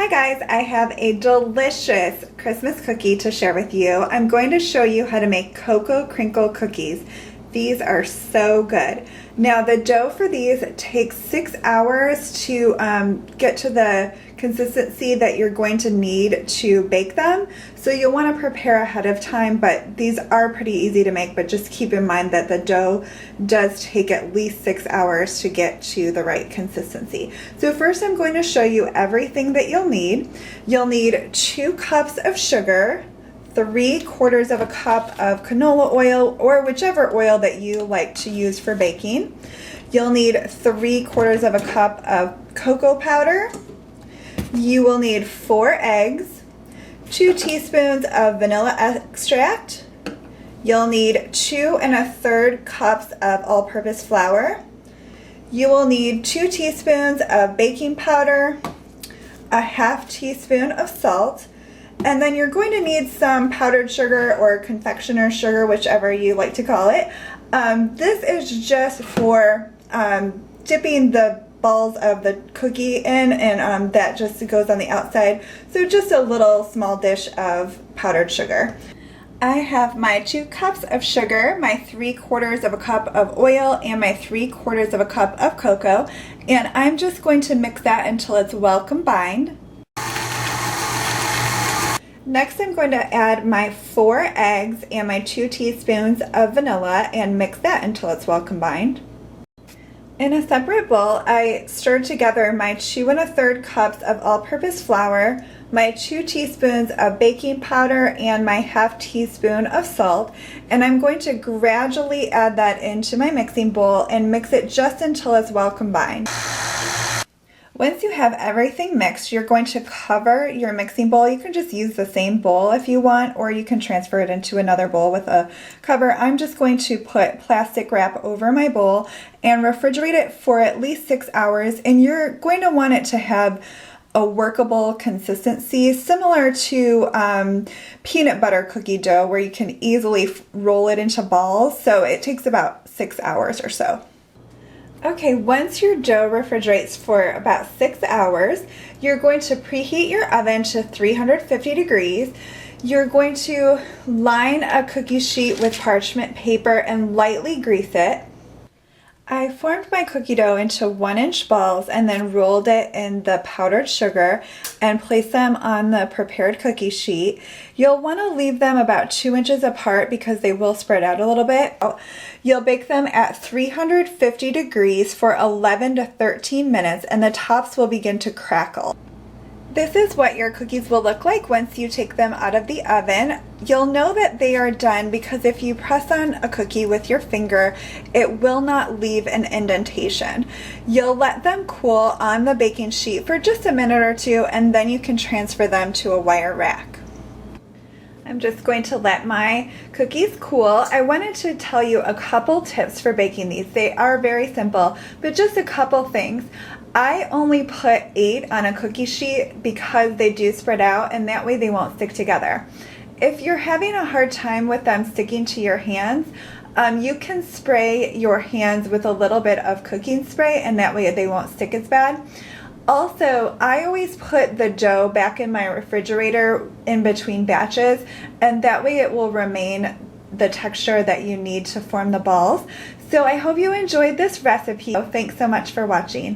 Hi guys, I have a delicious Christmas cookie to share with you. I'm going to show you how to make cocoa crinkle cookies. These are so good. Now the dough for these takes 6 hours to get to the consistency that you're going to need to bake them. So you'll want to prepare ahead of time, but these are pretty easy to make, but just keep in mind that the dough does take at least 6 hours to get to the right consistency. So first I'm going to show you everything that you'll need. You'll need 2 cups of sugar, 3/4 of a cup of canola oil, or whichever oil that you like to use for baking. You'll need 3/4 of a cup of cocoa powder. You will need 4 eggs, 2 teaspoons of vanilla extract. You'll need 2 1/3 cups of all-purpose flour. You will need 2 teaspoons of baking powder, a 1/2 teaspoon of salt, and then you're going to need some powdered sugar or confectioner sugar, whichever you like to call it. This is just for dipping the balls of the cookie in, and that just goes on the outside. So just a little small dish of powdered sugar. I have my 2 cups of sugar, my 3/4 of a cup of oil, and my 3/4 of a cup of cocoa, and I'm just going to mix that until it's well combined. Next, I'm going to add my 4 eggs and my 2 teaspoons of vanilla and mix that until it's well combined. In a separate bowl, I stirred together my 2 1/3 cups of all-purpose flour, my 2 teaspoons of baking powder, and my 1/2 teaspoon of salt, and I'm going to gradually add that into my mixing bowl and mix it just until it's well combined. Once you have everything mixed, you're going to cover your mixing bowl. You can just use the same bowl if you want, or you can transfer it into another bowl with a cover. I'm just going to put plastic wrap over my bowl and refrigerate it for at least 6 hours, and you're going to want it to have a workable consistency, similar to peanut butter cookie dough, where you can easily roll it into balls. So it takes about 6 hours or so. Okay, once your dough refrigerates for about 6 hours, you're going to preheat your oven to 350 degrees. You're going to line a cookie sheet with parchment paper and lightly grease it. I formed my cookie dough into 1-inch balls and then rolled it in the powdered sugar and placed them on the prepared cookie sheet. You'll want to leave them about 2 inches apart because they will spread out a little bit. You'll bake them at 350 degrees for 11 to 13 minutes, and the tops will begin to crackle. This is what your cookies will look like once you take them out of the oven. You'll know that they are done because if you press on a cookie with your finger, it will not leave an indentation. You'll let them cool on the baking sheet for just a minute or two, and then you can transfer them to a wire rack. I'm just going to let my cookies cool. I wanted to tell you a couple tips for baking these. They are very simple, but just a couple things. I only put 8 on a cookie sheet because they do spread out, and that way they won't stick together. If you're having a hard time with them sticking to your hands, you can spray your hands with a little bit of cooking spray, and that way they won't stick as bad. Also, I always put the dough back in my refrigerator in between batches, and that way it will remain the texture that you need to form the balls. So I hope you enjoyed this recipe. Thanks so much for watching.